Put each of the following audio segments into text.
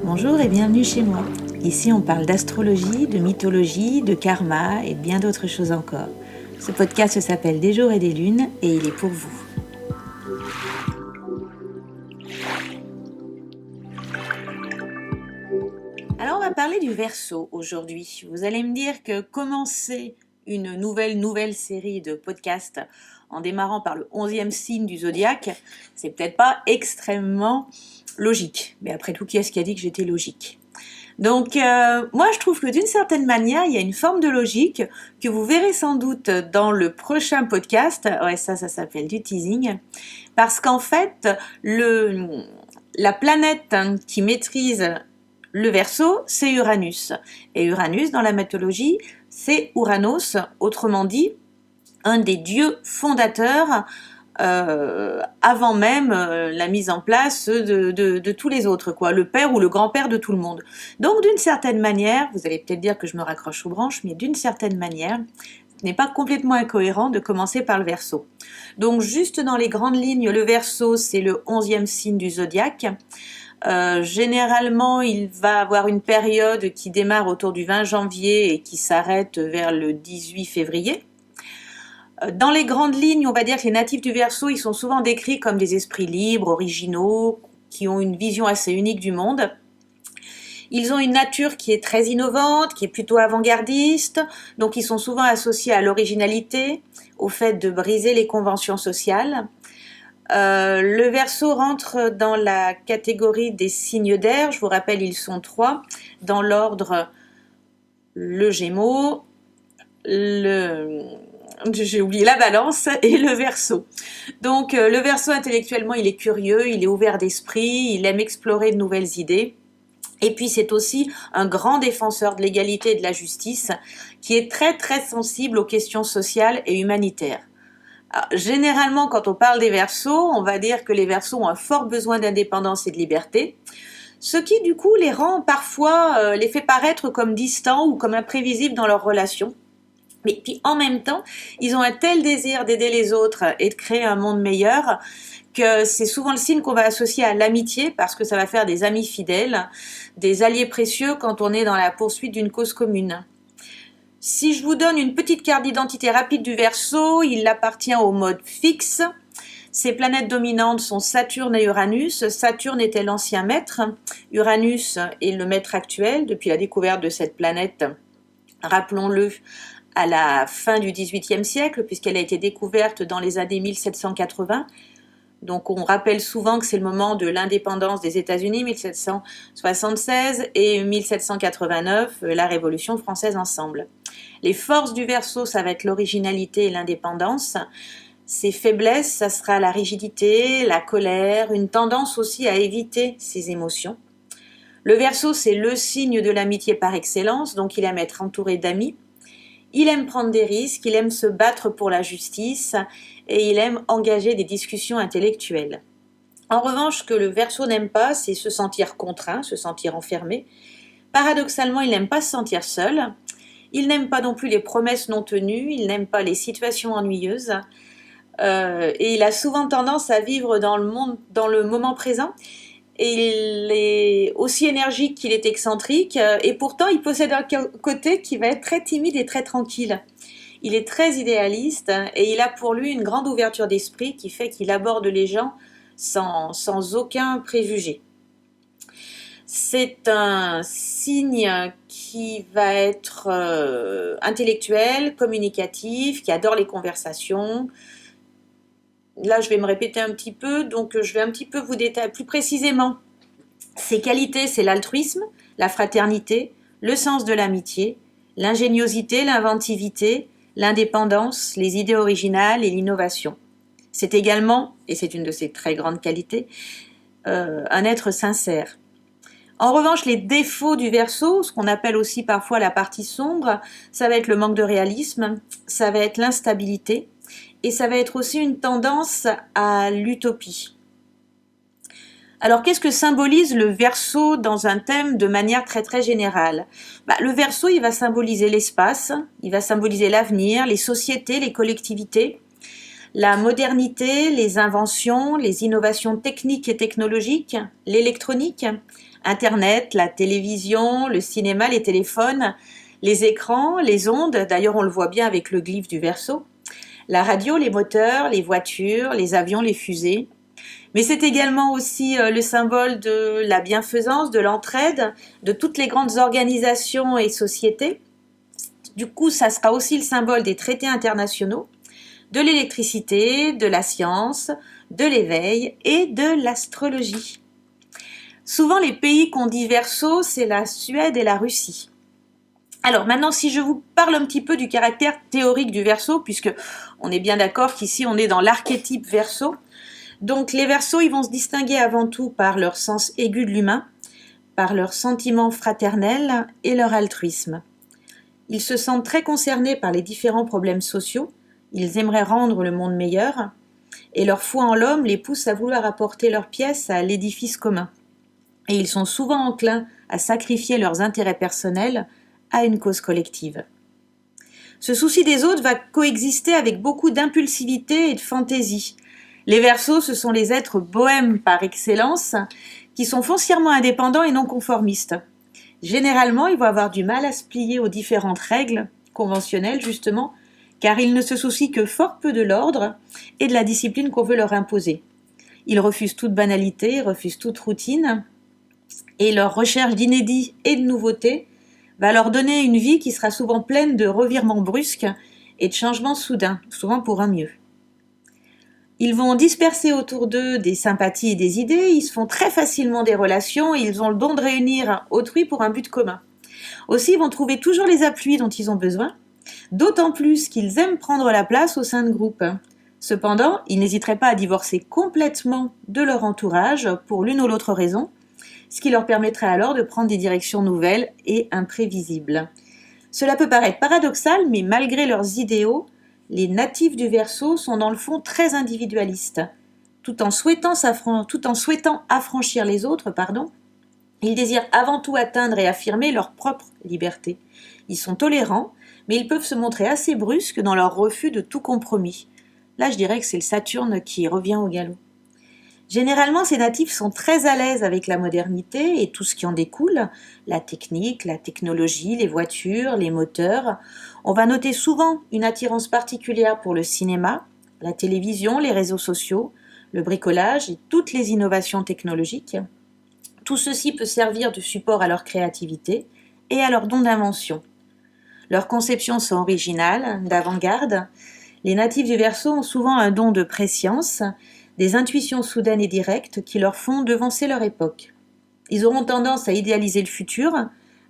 Bonjour et bienvenue chez moi. Ici on parle d'astrologie, de mythologie, de karma et bien d'autres choses encore. Ce podcast s'appelle Des jours et des lunes et il est pour vous. Alors on va parler du Verseau aujourd'hui. Vous allez me dire que commencer une nouvelle série de podcasts en démarrant par le 11e signe du zodiaque, c'est peut-être pas extrêmement logique. Mais après tout, qui est-ce qui a dit que j'étais logique ? Donc, moi, je trouve que d'une certaine manière, il y a une forme de logique que vous verrez sans doute dans le prochain podcast. Ouais, ça s'appelle du teasing. Parce qu'en fait, la planète qui maîtrise le Verseau, c'est Uranus. Et Uranus, dans la mythologie, c'est Ouranos, autrement dit, un des dieux fondateurs avant même la mise en place de tous les autres, quoi, le père ou le grand-père de tout le monde. Donc d'une certaine manière, vous allez peut-être dire que je me raccroche aux branches, mais d'une certaine manière, ce n'est pas complètement incohérent de commencer par le Verseau. Donc juste dans les grandes lignes, le Verseau, c'est le 11e signe du zodiaque. Généralement, il va avoir une période qui démarre autour du 20 janvier et qui s'arrête vers le 18 février. Dans les grandes lignes, on va dire que les natifs du Verseau, ils sont souvent décrits comme des esprits libres, originaux, qui ont une vision assez unique du monde. Ils ont une nature qui est très innovante, qui est plutôt avant-gardiste, donc ils sont souvent associés à l'originalité, au fait de briser les conventions sociales. Le Verseau rentre dans la catégorie des signes d'air. Je vous rappelle, ils sont 3, dans l'ordre le Gémeaux, j'ai oublié la Balance et le Verseau. Donc le Verseau, intellectuellement, il est curieux, il est ouvert d'esprit, il aime explorer de nouvelles idées. Et puis c'est aussi un grand défenseur de l'égalité et de la justice qui est très très sensible aux questions sociales et humanitaires. Alors, généralement, quand on parle des Verseaux, on va dire que les Verseaux ont un fort besoin d'indépendance et de liberté, ce qui du coup les rend parfois, les fait paraître comme distants ou comme imprévisibles dans leurs relations. Mais puis en même temps, ils ont un tel désir d'aider les autres et de créer un monde meilleur que c'est souvent le signe qu'on va associer à l'amitié parce que ça va faire des amis fidèles, des alliés précieux quand on est dans la poursuite d'une cause commune. Si je vous donne une petite carte d'identité rapide du Verseau, il appartient au mode fixe. Ses planètes dominantes sont Saturne et Uranus. Saturne était l'ancien maître, Uranus est le maître actuel depuis la découverte de cette planète, rappelons-le, à la fin du XVIIIe siècle, puisqu'elle a été découverte dans les années 1780. Donc on rappelle souvent que c'est le moment de l'indépendance des États-Unis, 1776, et 1789, la Révolution française ensemble. Les forces du Verseau, ça va être l'originalité et l'indépendance. Ses faiblesses, ça sera la rigidité, la colère, une tendance aussi à éviter ses émotions. Le Verseau, c'est le signe de l'amitié par excellence, donc il aime être entouré d'amis. Il aime prendre des risques, il aime se battre pour la justice et il aime engager des discussions intellectuelles. En revanche, ce que le Verseau n'aime pas, c'est se sentir contraint, se sentir enfermé. Paradoxalement, il n'aime pas se sentir seul. Il n'aime pas non plus les promesses non tenues, il n'aime pas les situations ennuyeuses. Et il a souvent tendance à vivre dans le moment présent. Et il est aussi énergique qu'il est excentrique, et pourtant il possède un côté qui va être très timide et très tranquille. Il est très idéaliste et il a pour lui une grande ouverture d'esprit qui fait qu'il aborde les gens sans aucun préjugé. C'est un signe qui va être intellectuel, communicatif, qui adore les conversations. Là, je vais me répéter un petit peu, donc je vais un petit peu vous détailler plus précisément. Ses qualités, c'est l'altruisme, la fraternité, le sens de l'amitié, l'ingéniosité, l'inventivité, l'indépendance, les idées originales et l'innovation. C'est également, et c'est une de ses très grandes qualités, un être sincère. En revanche, les défauts du Verseau, ce qu'on appelle aussi parfois la partie sombre, ça va être le manque de réalisme, ça va être l'instabilité, et ça va être aussi une tendance à l'utopie. Alors, qu'est-ce que symbolise le Verseau dans un thème de manière très très générale ? Le Verseau, il va symboliser l'espace, il va symboliser l'avenir, les sociétés, les collectivités, La modernité, les inventions, les innovations techniques et technologiques, l'électronique, Internet, la télévision, le cinéma, les téléphones, les écrans, les ondes, d'ailleurs on le voit bien avec le glyphe du Verseau, la radio, les moteurs, les voitures, les avions, les fusées. Mais c'est également aussi le symbole de la bienfaisance, de l'entraide, de toutes les grandes organisations et sociétés. Du coup, ça sera aussi le symbole des traités internationaux, de l'électricité, de la science, de l'éveil et de l'astrologie. Souvent, les pays qu'on dit Verseau, c'est la Suède et la Russie. Alors maintenant, si je vous parle un petit peu du caractère théorique du Verseau, puisque on est bien d'accord qu'ici on est dans l'archétype Verseau. Donc les Verseaux, ils vont se distinguer avant tout par leur sens aigu de l'humain, par leur sentiment fraternel et leur altruisme. Ils se sentent très concernés par les différents problèmes sociaux, ils aimeraient rendre le monde meilleur, et leur foi en l'homme les pousse à vouloir apporter leur pièce à l'édifice commun. Et ils sont souvent enclins à sacrifier leurs intérêts personnels à une cause collective. Ce souci des autres va coexister avec beaucoup d'impulsivité et de fantaisie. Les Verseaux, ce sont les êtres bohèmes par excellence, qui sont foncièrement indépendants et non conformistes. Généralement, ils vont avoir du mal à se plier aux différentes règles conventionnelles, justement, car ils ne se soucient que fort peu de l'ordre et de la discipline qu'on veut leur imposer. Ils refusent toute banalité, refusent toute routine, et leur recherche d'inédits et de nouveautés va leur donner une vie qui sera souvent pleine de revirements brusques et de changements soudains, souvent pour un mieux. Ils vont disperser autour d'eux des sympathies et des idées, ils se font très facilement des relations et ils ont le don de réunir autrui pour un but commun. Aussi, ils vont trouver toujours les appuis dont ils ont besoin, d'autant plus qu'ils aiment prendre la place au sein de groupes. Cependant, ils n'hésiteraient pas à divorcer complètement de leur entourage pour l'une ou l'autre raison, ce qui leur permettrait alors de prendre des directions nouvelles et imprévisibles. Cela peut paraître paradoxal, mais malgré leurs idéaux, les natifs du Verseau sont dans le fond très individualistes. Tout en souhaitant affranchir les autres, ils désirent avant tout atteindre et affirmer leur propre liberté. Ils sont tolérants, mais ils peuvent se montrer assez brusques dans leur refus de tout compromis. Là, je dirais que c'est le Saturne qui revient au galop. Généralement, ces natifs sont très à l'aise avec la modernité et tout ce qui en découle, la technique, la technologie, les voitures, les moteurs. On va noter souvent une attirance particulière pour le cinéma, la télévision, les réseaux sociaux, le bricolage et toutes les innovations technologiques. Tout ceci peut servir de support à leur créativité et à leur don d'invention. Leurs conceptions sont originales, d'avant-garde. Les natifs du Verseau ont souvent un don de prescience, des intuitions soudaines et directes qui leur font devancer leur époque. Ils auront tendance à idéaliser le futur,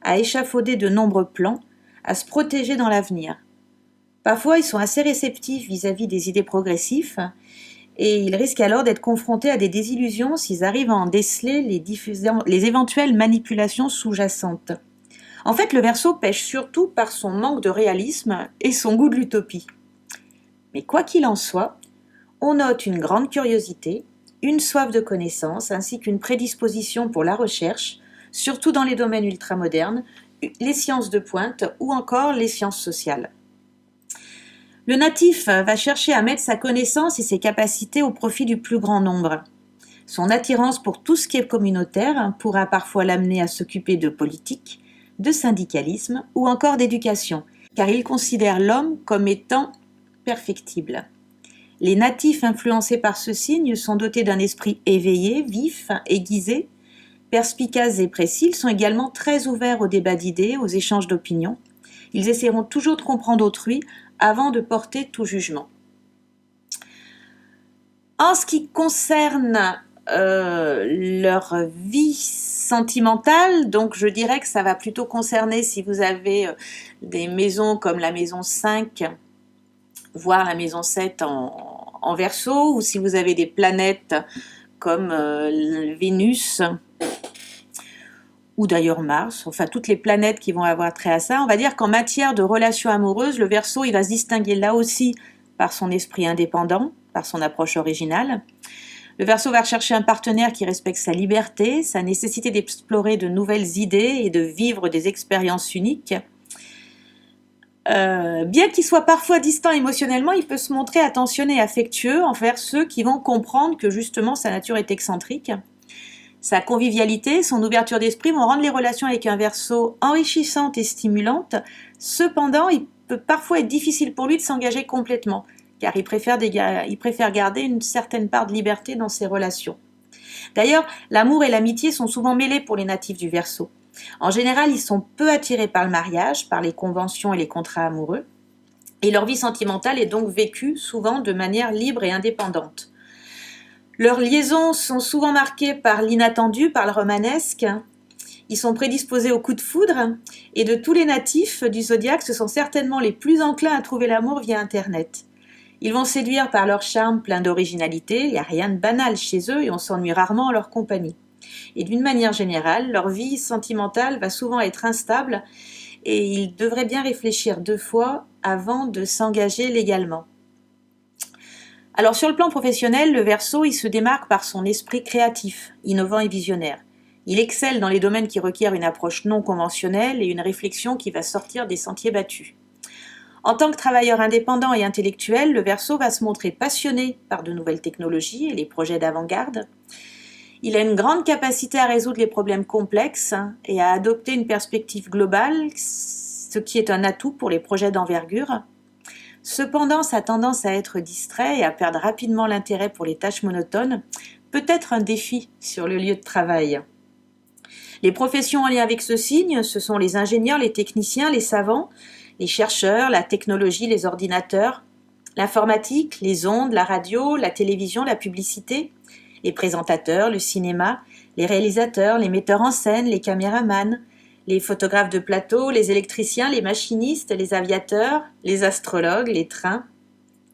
à échafauder de nombreux plans, à se protéger dans l'avenir. Parfois, ils sont assez réceptifs vis-à-vis des idées progressives et ils risquent alors d'être confrontés à des désillusions s'ils arrivent à en déceler les éventuelles manipulations sous-jacentes. En fait, le Verseau pêche surtout par son manque de réalisme et son goût de l'utopie. Mais quoi qu'il en soit, on note une grande curiosité, une soif de connaissance ainsi qu'une prédisposition pour la recherche, surtout dans les domaines ultramodernes, les sciences de pointe ou encore les sciences sociales. Le natif va chercher à mettre sa connaissance et ses capacités au profit du plus grand nombre. Son attirance pour tout ce qui est communautaire pourra parfois l'amener à s'occuper de politique, de syndicalisme ou encore d'éducation, car il considère l'homme comme étant perfectible. Les natifs influencés par ce signe sont dotés d'un esprit éveillé, vif, aiguisé, perspicaces et précis. Ils sont également très ouverts au débat d'idées, aux échanges d'opinions. Ils essaieront toujours de comprendre autrui avant de porter tout jugement. En ce qui concerne leur vie sentimentale, donc je dirais que ça va plutôt concerner si vous avez des maisons comme la maison 5, voire la maison 7 en Verseau, ou si vous avez des planètes comme Vénus, ou d'ailleurs Mars, enfin toutes les planètes qui vont avoir trait à ça. On va dire qu'en matière de relations amoureuses, le Verseau, il va se distinguer là aussi par son esprit indépendant, par son approche originale. Le Verseau va rechercher un partenaire qui respecte sa liberté, sa nécessité d'explorer de nouvelles idées et de vivre des expériences uniques. Bien qu'il soit parfois distant émotionnellement, il peut se montrer attentionné et affectueux envers ceux qui vont comprendre que justement sa nature est excentrique. Sa convivialité, son ouverture d'esprit vont rendre les relations avec un Verseau enrichissantes et stimulantes. Cependant, il peut parfois être difficile pour lui de s'engager complètement, car il préfère garder une certaine part de liberté dans ses relations. D'ailleurs, l'amour et l'amitié sont souvent mêlés pour les natifs du Verseau. En général, ils sont peu attirés par le mariage, par les conventions et les contrats amoureux, et leur vie sentimentale est donc vécue souvent de manière libre et indépendante. Leurs liaisons sont souvent marquées par l'inattendu, par le romanesque. Ils sont prédisposés au coup de foudre, et de tous les natifs du zodiaque, ce sont certainement les plus enclins à trouver l'amour via Internet. Ils vont séduire par leur charme plein d'originalité, il n'y a rien de banal chez eux et on s'ennuie rarement en leur compagnie. Et d'une manière générale, leur vie sentimentale va souvent être instable et ils devraient bien réfléchir 2 fois avant de s'engager légalement. Alors sur le plan professionnel, le Verseau, il se démarque par son esprit créatif, innovant et visionnaire. Il excelle dans les domaines qui requièrent une approche non conventionnelle et une réflexion qui va sortir des sentiers battus. En tant que travailleur indépendant et intellectuel, le Verseau va se montrer passionné par de nouvelles technologies et les projets d'avant-garde. Il a une grande capacité à résoudre les problèmes complexes et à adopter une perspective globale, ce qui est un atout pour les projets d'envergure. Cependant, sa tendance à être distrait et à perdre rapidement l'intérêt pour les tâches monotones peut être un défi sur le lieu de travail. Les professions en lien avec ce signe, ce sont les ingénieurs, les techniciens, les savants, les chercheurs, la technologie, les ordinateurs, l'informatique, les ondes, la radio, la télévision, la publicité, les présentateurs, le cinéma, les réalisateurs, les metteurs en scène, les caméramans, les photographes de plateau, les électriciens, les machinistes, les aviateurs, les astrologues, les trains,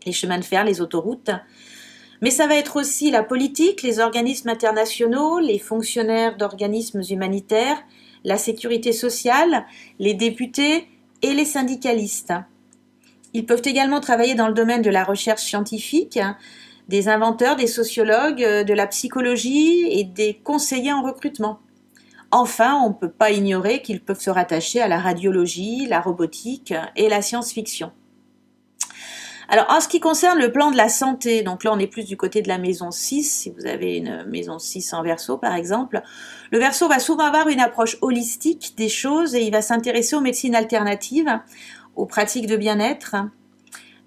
les chemins de fer, les autoroutes. Mais ça va être aussi la politique, les organismes internationaux, les fonctionnaires d'organismes humanitaires, la sécurité sociale, les députés et les syndicalistes. Ils peuvent également travailler dans le domaine de la recherche scientifique, des inventeurs, des sociologues, de la psychologie et des conseillers en recrutement. Enfin, on ne peut pas ignorer qu'ils peuvent se rattacher à la radiologie, la robotique et la science-fiction. Alors, en ce qui concerne le plan de la santé, donc là on est plus du côté de la maison 6, si vous avez une maison 6 en Verseau par exemple, le Verseau va souvent avoir une approche holistique des choses et il va s'intéresser aux médecines alternatives, aux pratiques de bien-être.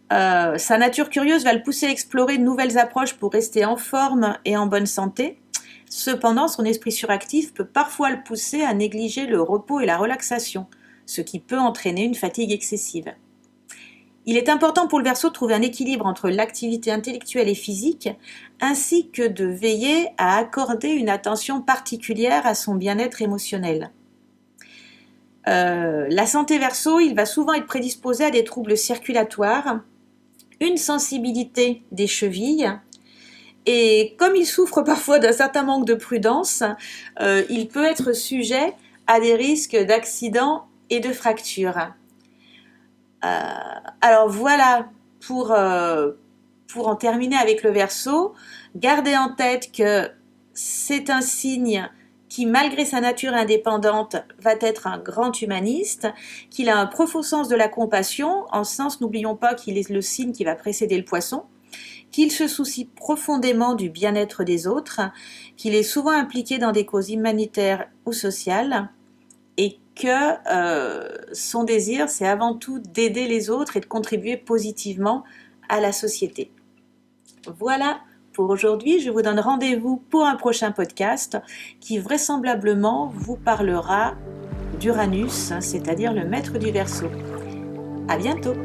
Sa nature curieuse va le pousser à explorer de nouvelles approches pour rester en forme et en bonne santé. Cependant, son esprit suractif peut parfois le pousser à négliger le repos et la relaxation, ce qui peut entraîner une fatigue excessive. Il est important pour le Verseau de trouver un équilibre entre l'activité intellectuelle et physique, ainsi que de veiller à accorder une attention particulière à son bien-être émotionnel. La santé Verseau, il va souvent être prédisposé à des troubles circulatoires, une sensibilité des chevilles, et comme il souffre parfois d'un certain manque de prudence, il peut être sujet à des risques d'accidents et de fractures. Alors voilà, pour en terminer avec le Verseau, gardez en tête que c'est un signe qui, malgré sa nature indépendante, va être un grand humaniste, qu'il a un profond sens de la compassion, en ce sens, n'oublions pas qu'il est le signe qui va précéder le Poisson, qu'il se soucie profondément du bien-être des autres, qu'il est souvent impliqué dans des causes humanitaires ou sociales, et que son désir, c'est avant tout d'aider les autres et de contribuer positivement à la société. Voilà pour aujourd'hui, je vous donne rendez-vous pour un prochain podcast qui vraisemblablement vous parlera d'Uranus, c'est-à-dire le maître du Verseau. À bientôt!